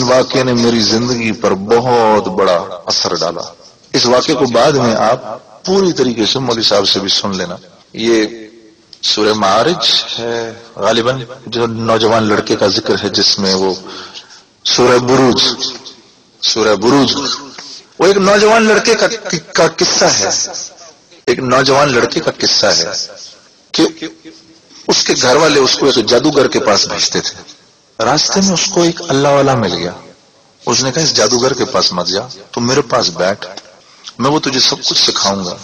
واقعے نے میری زندگی پر بہت بڑا اثر ڈالا. اس واقعے کو بعد میں آپ پوری طریقے سے مولوی صاحب سے بھی سن لینا. یہ سورہ معارج ہے غالباً، جو نوجوان لڑکے کا ذکر ہے، جس میں وہ سورہ بروج وہ ایک نوجوان لڑکے کا قصہ ہے. ایک نوجوان لڑکے کا قصہ ہے کہ اس کے گھر والے اس کو ایک جادوگر کے پاس بھیجتے تھے. راستے میں اس کو ایک اللہ والا مل گیا. اس نے کہا اس جادوگر کے پاس مت جا، تم میرے پاس بیٹھ، میں وہ تجھے سب کچھ سکھاؤں گا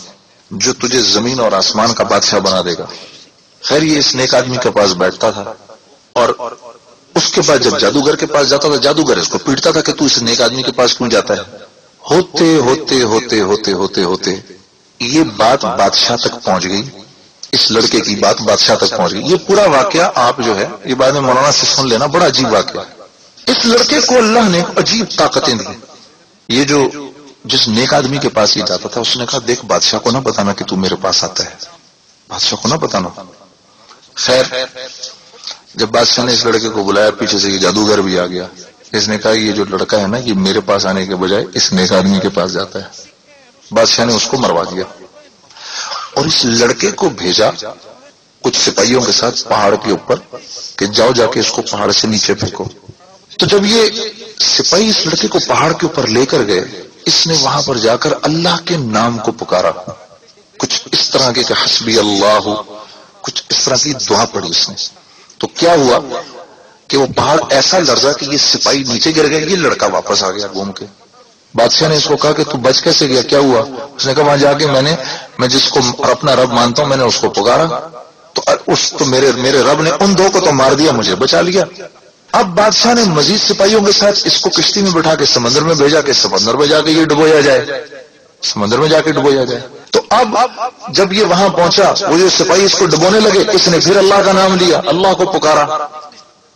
جو تجھے زمین اور آسمان کا بادشاہ بنا دے گا. خیر یہ اس نیک آدمی کے پاس بیٹھتا تھا، اور اس کے بعد جب جادوگر کے پاس جاتا تھا، جادوگر اس کو پیٹتا تھا کہ تو اس نیک آدمی کے پاس کیوں جاتا ہے. ہوتے ہوتے ہوتے ہوتے ہوتے ہوتے یہ بات بادشاہ تک پہنچ گئی. اس لڑکے کی بات بادشاہ تک پہنچ گئی. یہ پورا واقعہ آپ جو ہے یہ بعد میں مولانا سے سن لینا، بڑا عجیب واقعہ. اس لڑکے کو اللہ نے عجیب طاقتیں دی. یہ جو جس نیک آدمی کے پاس یہ جاتا تھا، اس نے کہا دیکھ بادشاہ کو نہ بتانا کہ تو میرے پاس آتا ہے، بادشاہ کو نہ بتانا. خیر جب بادشاہ نے اس لڑکے کو بلایا، پیچھے سے یہ جادوگر بھی آ گیا. اس نے کہا یہ جو لڑکا ہے نا، یہ میرے پاس آنے کے بجائے اس نیک آدمی کے پاس جاتا ہے. بادشاہ نے اس کو مروا دیا اور اس لڑکے کو بھیجا کچھ سپاہیوں کے ساتھ پہاڑ کے اوپر کہ جاؤ جا کے اس کو پہاڑ سے نیچے پھینکو. تو جب یہ سپاہی اس لڑکے کو پہاڑ کے اوپر لے کر گئے، اس نے وہاں پر جا کر اللہ کے نام کو پکارا، کچھ اس طرح کے کہ حسبی اللہ، کچھ اس طرح کی دعا پڑھی اس نے. تو کیا ہوا کہ وہ پہاڑ ایسا لرزا کہ یہ سپاہی نیچے گر گئے. یہ لڑکا واپس آ گیا گھوم کے. بادشاہ نے اس کو کہا کہ تو بچ کیسے گیا، کیا ہوا؟ اس نے کہا وہاں جا کے میں جس کو اپنا رب مانتا ہوں، میں نے اس کو پکارا تو میرے رب نے ان دو کو تو مار دیا، مجھے بچا لیا. اب بادشاہ نے مزید سپاہیوں کے ساتھ اس کو کشتی میں بٹھا کے سمندر میں بھیجا کہ سمندر میں جا کے یہ ڈبویا جائے، سمندر میں جا کے ڈبویا جائے. تو اب جب یہ وہاں پہنچا، وہ جو سپاہی اس کو ڈبونے لگے، اس نے پھر اللہ کا نام لیا، اللہ کو پکارا.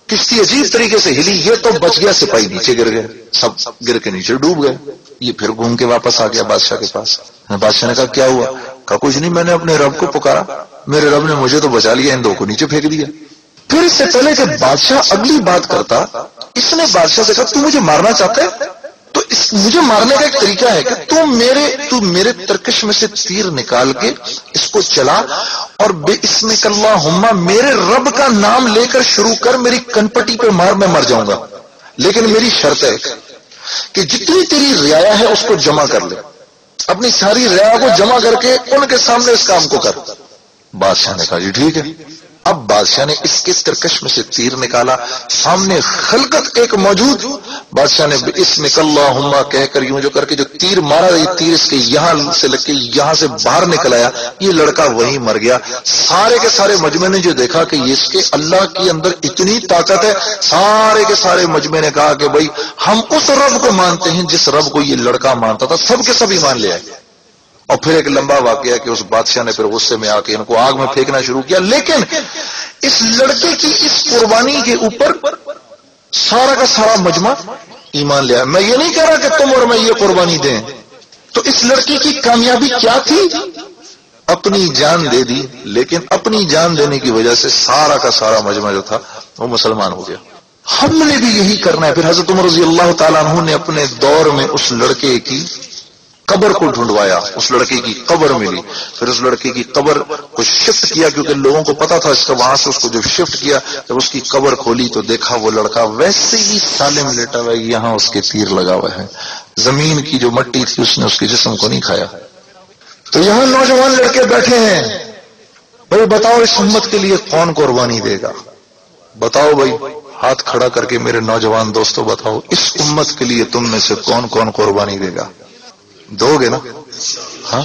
کشتی عجیب طریقے سے ہلی، یہ تو بچ گیا، سپاہی نیچے گر گئے، سب گر کے نیچے ڈوب گئے. یہ پھر گھوم کے واپس آ گیا بادشاہ کے پاس. بادشاہ نے کہا کیا ہوا؟ کہا کچھ نہیں، میں نے اپنے رب کو پکارا، میرے رب نے مجھے تو بچا لیا، ان دو کو نیچے پھینک دیا. پھر اس سے پہلے کہ بادشاہ اگلی بات کرتا، اس نے بادشاہ سے کہا تو مجھے مارنا چاہتا ہے؟ تو مجھے مارنے کا ایک طریقہ ہے کہ تو میرے ترکش میں سے تیر نکال کے اس کو چلا اور بے اسمک اللہم میرے رب کا نام لے کر شروع کر، میری کنپٹی پہ مار، میں مر جاؤں گا. لیکن میری شرط ہے کہ جتنی تیری رعایا ہے اس کو جمع کر لے، اپنی ساری رعایا کو جمع کر کے ان کے سامنے اس کام کو کر. بادشاہ نے کہا جی ٹھیک ہے. اب بادشاہ نے اس کے ترکش میں سے تیر نکالا، سامنے خلقت ایک موجود. بادشاہ نے اسمک اللہم کہہ کر یوں جو کر کے جو تیر مارا، یہ تیر اس کے یہاں سے لگ کے یہاں سے باہر نکل آیا. یہ لڑکا وہیں مر گیا. سارے کے سارے مجمع نے جو دیکھا کہ اس کے اللہ کے اندر اتنی طاقت ہے، سارے کے سارے مجمع نے کہا کہ بھائی ہم اس رب کو مانتے ہیں جس رب کو یہ لڑکا مانتا تھا. سب کے سب ایمان لے آئے. اور پھر ایک لمبا واقعہ ہے کہ اس بادشاہ نے پھر غصے میں آ کے ان کو آگ میں پھینکنا شروع کیا. لیکن اس لڑکے کی اس قربانی کے اوپر سارا کا سارا مجمع ایمان لیا. میں یہ نہیں کہہ رہا کہ تم اور میں یہ قربانی دیں. تو اس لڑکی کی کامیابی کیا تھی؟ اپنی جان دے دی. لیکن اپنی جان دینے کی وجہ سے سارا کا سارا مجمع جو تھا وہ مسلمان ہو گیا. ہم نے بھی یہی کرنا ہے. پھر حضرت عمر رضی اللہ تعالیٰ عنہ نے اپنے دور میں اس لڑکے کی قبر کو ڈھونڈوایا، اس لڑکے کی قبر ملی. پھر اس لڑکے کی قبر کو شفٹ کیا، کیونکہ لوگوں کو پتا تھا اس کا. وہاں سے اس کو جب شفٹ کیا، جب اس کی قبر کھولی تو دیکھا وہ لڑکا ویسے ہی سالم لیٹا ہوا ہے، یہاں اس کے تیر لگا ہوا ہے. زمین کی جو مٹی تھی اس نے اس کے جسم کو نہیں کھایا. تو یہاں نوجوان لڑکے بیٹھے ہیں. بھائی بتاؤ اس امت کے لیے کون قربانی دے گا؟ بتاؤ بھائی، ہاتھ کھڑا کر کے میرے نوجوان دوستوں بتاؤ، اس امت کے لیے تم میں سے کون کون قربانی دے گا؟ دو گے نا؟ ہاں.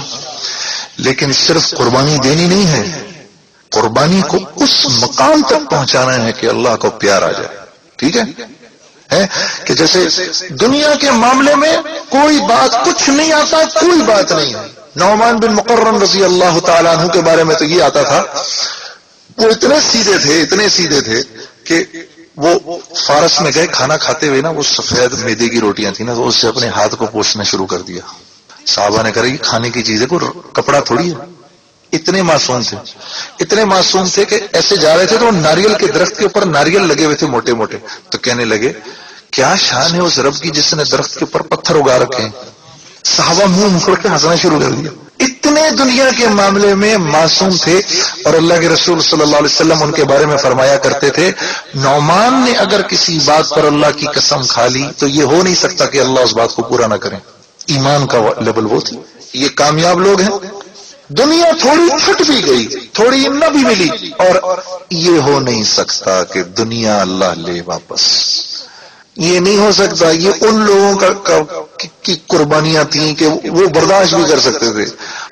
لیکن صرف قربانی دینی نہیں ہے، قربانی کو اس مقام تک پہنچانا ہے کہ اللہ کو پیار آ جائے. ٹھیک ہے کہ جیسے دنیا کے معاملے میں کوئی بات کچھ نہیں آتا، کوئی بات نہیں ہے. نعمان بن مقرن رضی اللہ تعالیٰ عنہ کے بارے میں تو یہ آتا تھا، وہ اتنے سیدھے تھے کہ وہ فارس میں گئے، کھانا کھاتے ہوئے نا وہ سفید میدے کی روٹیاں تھیں نا، تو اس سے اپنے ہاتھ کو پوچھنا شروع کر دیا. صحابہ نے کہا یہ کھانے کی چیز ہے، کوئی کپڑا تھوڑی ہے. اتنے معصوم تھے کہ ایسے جا رہے تھے تو ناریل کے درخت کے اوپر ناریل لگے ہوئے تھے موٹے موٹے. تو کہنے لگے کیا شان ہے اس رب کی جس نے درخت کے اوپر پتھر اگا رکھے ہیں. صحابہ منہ مکڑ کے ہنسنا شروع کر دیا. اتنے دنیا کے معاملے میں معصوم تھے. اور اللہ کے رسول صلی اللہ علیہ وسلم ان کے بارے میں فرمایا کرتے تھے نعمان نے اگر کسی بات پر اللہ کی قسم کھا لی تو یہ ہو نہیں سکتا کہ اللہ اس بات کو پورا نہ کرے. ایمان کا لیول وہ تھی. یہ کامیاب لوگ ہیں. دنیا تھوڑی پھٹ بھی گئی, تھوڑی نہ بھی ملی, اور یہ ہو نہیں سکتا کہ دنیا اللہ لے واپس. یہ نہیں ہو سکتا. یہ ان لوگوں کی قربانیاں تھیں کہ وہ برداشت بھی کر سکتے تھے.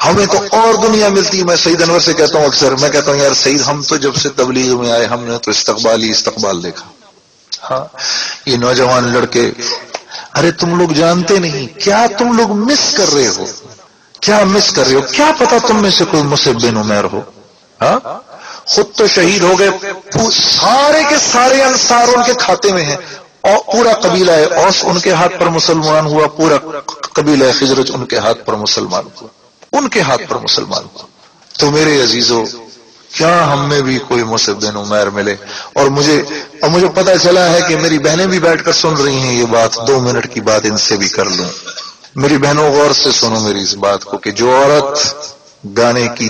ہمیں تو اور دنیا ملتی. میں سعید انور سے کہتا ہوں اکثر, میں کہتا ہوں یار سعید ہم تو جب سے تبلیغ میں آئے ہم نے تو استقبال ہی استقبال دیکھا. ہاں یہ نوجوان لڑکے, ارے تم لوگ جانتے نہیں کیا تم لوگ مس کر رہے ہو, کیا مس کر رہے ہو. کیا پتا تم میں سے کوئی مصعب بن عمیر ہو. ہاں خود تو شہید ہو گئے, سارے کے سارے انصار ان کے کھاتے میں ہیں, اور پورا قبیلہ ہے اوس ان کے ہاتھ پر مسلمان ہوا, پورا قبیلہ خزرج ان کے ہاتھ پر مسلمان ہوا, ان کے ہاتھ پر مسلمان ہوا. تو میرے عزیزو کیا ہم میں بھی کوئی مصعب بن عمیر ملے. اور مجھے پتا چلا ہے کہ میری بہنیں بھی بیٹھ کر سن رہی ہیں یہ بات. 2 منٹ کی بات ان سے بھی کر لوں. میری بہنوں غور سے سنو میری اس بات کو کہ جو عورت گانے کی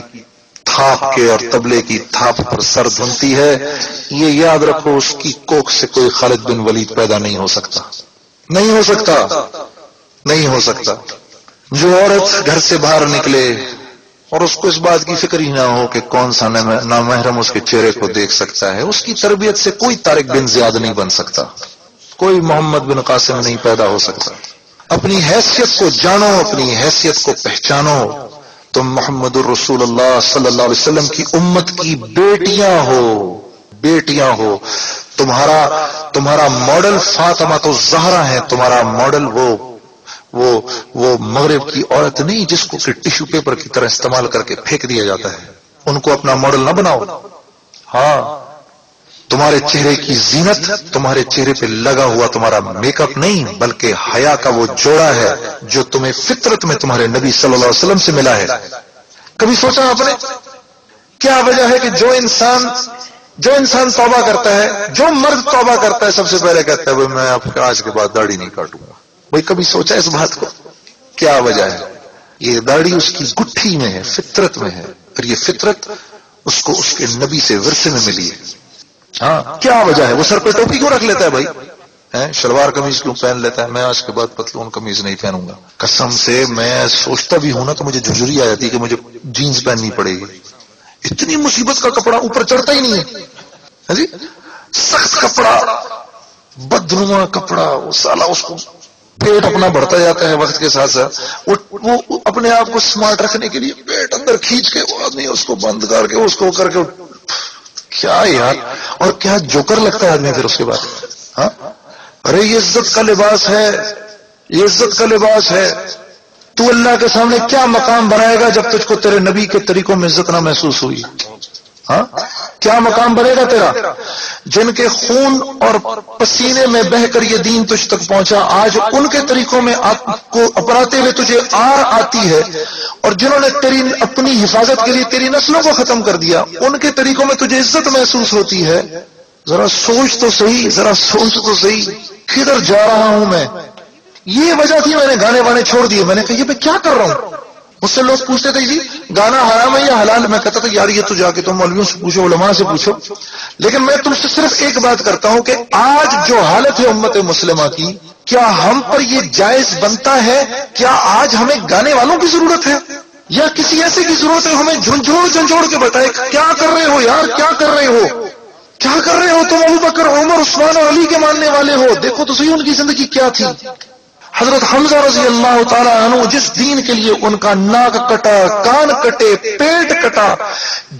تھاپ کے اور طبلے کی تھاپ پر سر دھنتی ہے, یہ یاد رکھو اس کی کوکھ سے کوئی خالد بن ولید پیدا نہیں ہو سکتا. نہیں ہو سکتا, نہیں ہو سکتا. جو عورت گھر سے باہر نکلے اور اس کو اس بات کی فکر ہی نہ ہو کہ کون سا نامحرم اس کے چہرے کو دیکھ سکتا ہے, اس کی تربیت سے کوئی طارق بن زیاد نہیں بن سکتا, کوئی محمد بن قاسم نہیں پیدا ہو سکتا. اپنی حیثیت کو جانو, اپنی حیثیت کو پہچانو. تم محمد الرسول اللہ صلی اللہ علیہ وسلم کی امت کی بیٹیاں ہو, بیٹیاں ہو. تمہارا ماڈل فاطمہ تو زہرا ہے. تمہارا ماڈل وہ مغرب کی عورت نہیں جس کو کہ ٹیشو پیپر کی طرح استعمال کر کے پھینک دیا جاتا ہے. ان کو اپنا ماڈل نہ بناؤ. ہاں تمہارے چہرے کی زینت تمہارے چہرے پہ لگا ہوا تمہارا میک اپ نہیں, بلکہ حیا کا وہ جوڑا ہے جو تمہیں فطرت میں تمہارے نبی صلی اللہ علیہ وسلم سے ملا ہے. کبھی سوچا آپ نے کیا وجہ ہے کہ جو انسان توبہ کرتا ہے, جو مرد توبہ کرتا ہے, سب سے پہلے کہتا ہے میں آج کے بعد داڑھی نہیں کاٹوں گا. بھائی کبھی سوچا اس بات کو؟ کیا وجہ ہے؟ یہ داڑھی اس کی گٹھی میں ہے, فطرت میں ہے, اور یہ فطرت اس کو اس کے نبی سے ورثے میں ملی ہے. ہاں کیا وجہ ہے؟ وہ سر پہ ٹوپی کیوں رکھ لیتا ہے بھائی؟ شلوار قمیض کیوں پہن لیتا ہے؟ میں آج کے بعد پتلون قمیض نہیں پہنوں گا. قسم سے میں سوچتا بھی ہوں نا تو مجھے جھرجھری آ جاتی ہے کہ مجھے جینز پہننی پڑے گی. اتنی مصیبت کا کپڑا اوپر چڑھتا ہی نہیں ہے جی. سخت کپڑا, بدنما کپڑا, وہ سالا اس کو پیٹ اپنا بڑھتا جاتا ہے وقت کے ساتھ ساتھ. وہ اپنے آپ کو سمارٹ رکھنے کے لیے پیٹ اندر کھینچ کے وہ آدمی اس کو بند کر کے اس کو کر کے کیا یار, اور کیا جوکر لگتا ہے آدمی پھر اس کے بعد. ہاں ارے یہ عزت کا لباس ہے, یہ عزت کا لباس ہے. تو اللہ کے سامنے کیا مقام بنائے گا جب تجھ کو تیرے نبی کے طریقوں میں عزت نہ محسوس ہوئی؟ ہاں کیا مقام بنے گا تیرا؟ جن کے خون اور پسینے میں بہ کر یہ دین تجھ تک پہنچا, آج ان کے طریقوں میں کو اپناتے ہوئے تجھے آر آتی ہے, اور جنہوں نے تیری اپنی حفاظت کے لیے تیری نسلوں کو ختم کر دیا, ان کے طریقوں میں تجھے عزت محسوس ہوتی ہے. ذرا سوچ تو صحیح, ذرا سوچ تو صحیح, کدھر جا رہا ہوں میں؟ یہ وجہ تھی میں نے گانے وانے چھوڑ دیے. میں نے کہا یہ میں کیا کر رہا ہوں؟ مجھ سے لوگ پوچھتے تھے جی گانا حرام ہے یا حلال؟ میں کہتا تھا یار یہ تو جا کے تم مولویوں سے پوچھو, علماء سے پوچھو. لیکن میں تم سے صرف ایک بات کرتا ہوں کہ آج جو حالت ہے امت مسلمہ کی, کیا ہم پر یہ جائز بنتا ہے؟ کیا آج ہمیں گانے والوں کی ضرورت ہے یا کسی ایسے کی ضرورت ہے ہمیں جھنجھوڑ کے بتائے کیا کر رہے ہو یار, کیا کر رہے ہو, کیا کر رہے ہو تم؟ ابو بکر, عمر, عثمان اور علی کے ماننے والے ہو. دیکھو تو صحیح ان کی زندگی کیا تھی. حضرت حمزہ رضی اللہ تعالیٰ عنہ جس دین کے لیے ان کا ناک کٹا, کان کٹے, پیٹ کٹا,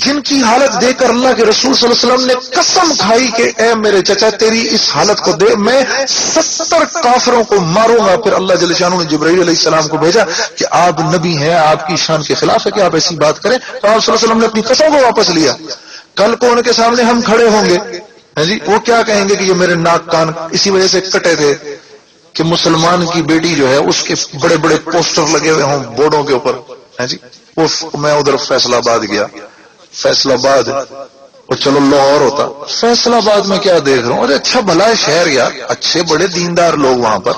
جن کی حالت دیکھ کر اللہ کے رسول صلی اللہ علیہ وسلم نے قسم کھائی کہ اے میرے چچا تیری اس حالت کو دے میں 70 کافروں کو ماروں گا. پھر اللہ جل شانہ نے جبرائیل علیہ السلام کو بھیجا کہ آپ نبی ہیں, آپ کی شان کے خلاف ہے کہ آپ ایسی بات کریں. تو آپ صلی اللہ علیہ وسلم نے اپنی قسم کو واپس لیا. کل کو ان کے سامنے ہم کھڑے ہوں گے جی, وہ کیا کہیں گے کہ یہ میرے ناک کان اسی وجہ سے کٹے تھے کہ مسلمان کی بیٹی جو ہے اس کے بڑے بڑے پوسٹر لگے ہوئے ہوں بورڈوں کے اوپر. جی میں ادھر فیصلہ آباد گیا, فیصلہ آباد اور چلو لاہور ہوتا، فیصلہ آباد میں کیا دیکھ رہا ہوں، ارے اچھا بھلا ہے شہر یار، اچھے بڑے دیندار لوگ وہاں پر،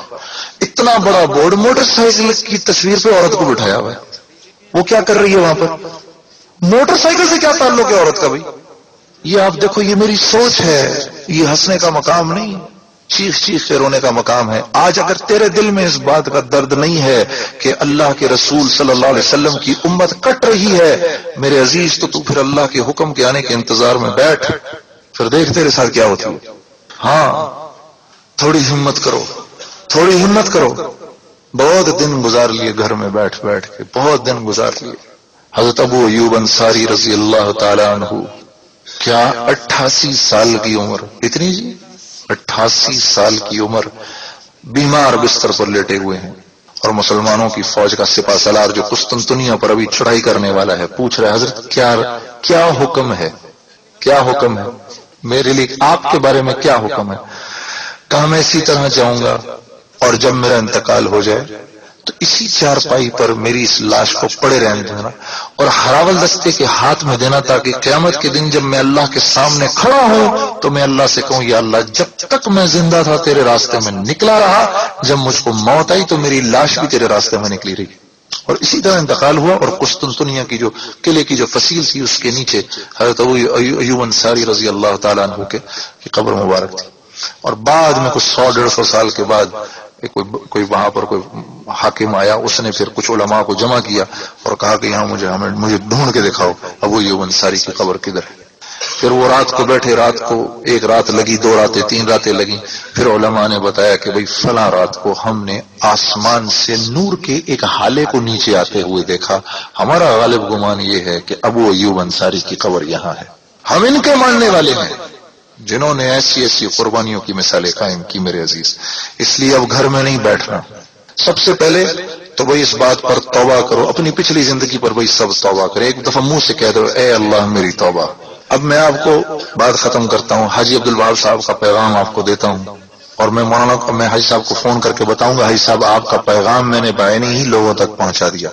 اتنا بڑا بورڈ، موٹر سائیکل کی تصویر پہ عورت کو بٹھایا ہوا ہے، وہ کیا کر رہی ہے وہاں پر؟ موٹر سائیکل سے کیا تعلق ہے عورت کا بھائی؟ یہ آپ دیکھو، یہ میری سوچ ہے، یہ ہنسنے کا مقام نہیں، چیخ چیخ کے رونے کا مقام ہے۔ آج اگر تیرے دل میں اس بات کا درد نہیں ہے کہ اللہ کے رسول صلی اللہ علیہ وسلم کی امت کٹ رہی ہے میرے عزیز، تو پھر اللہ کے حکم کے آنے کے انتظار میں بیٹھ، پھر دیکھ تیرے ساتھ کیا ہوتی ہے۔ ہاں تھوڑی ہمت کرو، تھوڑی ہمت کرو۔ بہت دن گزار لیے گھر میں بیٹھ بیٹھ کے، بہت دن گزار لیے۔ حضرت ابو ایوب انصاری رضی اللہ تعالی عنہ، کیا 88 سال کی عمر، اتنی جی 88 سال کی عمر، بیمار بستر پر لیٹے ہوئے ہیں، اور مسلمانوں کی فوج کا سپہ سالار جو قسطنطنیہ پر ابھی چڑھائی کرنے والا ہے پوچھ رہا ہے حضرت کیا حکم ہے، کیا حکم ہے میرے لیے، آپ کے بارے میں کیا حکم ہے؟ کہا میں اسی طرح جاؤں گا، اور جب میرا انتقال ہو جائے تو اسی چارپائی پر میری اس لاش کو پڑے رہنے دینا اور ہراول دستے کے ہاتھ میں دینا، تاکہ قیامت کے دن جب میں اللہ کے سامنے کھڑا ہوں تو میں اللہ سے کہوں یا اللہ جب تک میں زندہ تھا تیرے راستے میں نکلا رہا، جب مجھ کو موت آئی تو میری لاش بھی تیرے راستے میں نکلی رہی۔ اور اسی طرح انتقال ہوا، اور قسطنطنیہ کی جو قلعے کی جو فصیل تھی اس کے نیچے حضرت ابو ایوب انصاری رضی اللہ تعالیٰ عنہ کی قبر مبارک تھی۔ اور بعد میں کچھ 100-150 سال کے بعد کوئی وہاں پر کوئی حاکم آیا، اس نے پھر کچھ علماء کو جمع کیا اور کہا کہ یہاں مجھے ڈھونڈ کے دکھاؤ ابو ایوب انصاری کی قبر کدھر ہے۔ پھر وہ رات کو بیٹھے، رات کو 1 رات لگی، 2 راتیں 3 راتیں لگیں، پھر علماء نے بتایا کہ بھئی فلاں رات کو ہم نے آسمان سے نور کے ایک ہالے کو نیچے آتے ہوئے دیکھا، ہمارا غالب گمان یہ ہے کہ ابو ایوب انصاری کی قبر یہاں ہے۔ ہم ان کے ماننے والے ہیں جنہوں نے ایسی ایسی قربانیوں کی مثالیں قائم کی میرے عزیز۔ اس لیے اب گھر میں نہیں بیٹھنا، سب سے پہلے تو بھئی اس بات پر توبہ کرو، اپنی پچھلی زندگی پر بھئی سب توبہ کرے، ایک دفعہ منہ سے کہہ دو اے اللہ میری توبہ۔ اب میں آپ کو بات ختم کرتا ہوں، حاجی عبدالوہاب صاحب کا پیغام آپ کو دیتا ہوں، اور میں حاجی صاحب کو فون کر کے بتاؤں گا حاجی صاحب آپ کا پیغام میں نے بعینی ہی لوگوں تک پہنچا دیا۔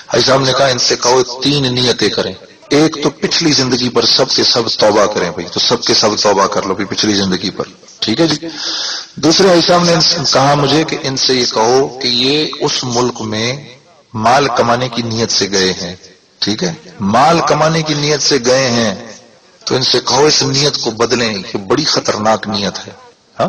حاجی صاحب نے کہا ان سے کہو 3 نیتیں کریں، ایک تو پچھلی زندگی پر سب کے سب توبہ کریں بھائی، تو سب کے سب توبہ کر لو بھی پچھلی زندگی پر، ٹھیک ہے جی۔ دوسرے حاجی صاحب نے کہا مجھے کہ ان سے یہ کہو کہ یہ اس ملک میں مال کمانے کی نیت سے گئے ہیں، ٹھیک ہے، مال کمانے کی نیت سے گئے ہیں، تو ان سے کہو اس نیت کو بدلیں، یہ بڑی خطرناک نیت ہے۔ ہاں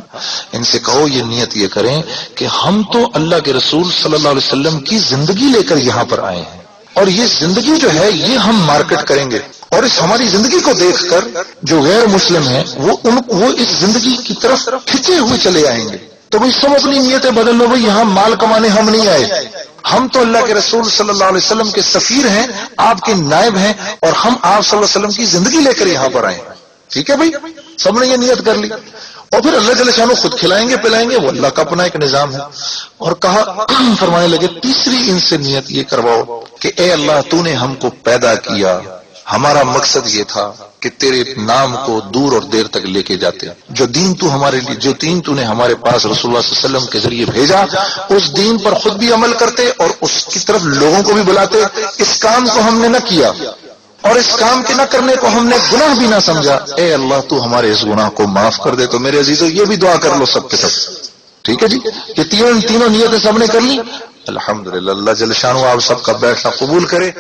ان سے کہو یہ نیت یہ کریں کہ ہم تو اللہ کے رسول صلی اللہ علیہ وسلم کی زندگی لے کر یہاں پر آئے ہیں، اور یہ زندگی جو ہے یہ ہم مارکیٹ کریں گے، اور اس ہماری زندگی کو دیکھ کر جو غیر مسلم ہیں وہ اس زندگی کی طرف کھنچے ہوئے چلے آئیں گے۔ تو بھئی سب اپنی نیتیں بدل لو، بھئی یہاں مال کمانے ہم نہیں آئے، ہم تو اللہ کے رسول صلی اللہ علیہ وسلم کے سفیر ہیں، آپ کے نائب ہیں، اور ہم آپ صلی اللہ علیہ وسلم کی زندگی لے کر یہاں پر آئے ہیں، ٹھیک ہے بھئی، سب نے یہ نیت کر لی، اور پھر اللہ جل شانہ خود کھلائیں گے پلائیں گے، وہ اللہ کا اپنا ایک نظام ہے۔ اور کہا فرمانے لگے تیسری ان سے نیت یہ کرواؤ کہ اے اللہ تو نے ہم کو پیدا کیا، ہمارا مقصد یہ تھا کہ تیرے نام کو دور اور دیر تک لے کے جاتے، جو دین تو نے ہمارے پاس رسول اللہ صلی اللہ علیہ وسلم کے ذریعے بھیجا اس دین پر خود بھی عمل کرتے اور اس کی طرف لوگوں کو بھی بلاتے۔ اس کام کو ہم نے نہ کیا، اور اس کام کے نہ کرنے کو ہم نے گناہ بھی نہ سمجھا، اے اللہ تو ہمارے اس گناہ کو معاف کر دے۔ تو میرے عزیزو یہ بھی دعا کر لو سب کے سب، ٹھیک ہے جی، یہ تینوں نیتیں سب نے کر لی، الحمدللہ۔ اللہ جل شانہ آپ سب کا بیٹھنا قبول کرے۔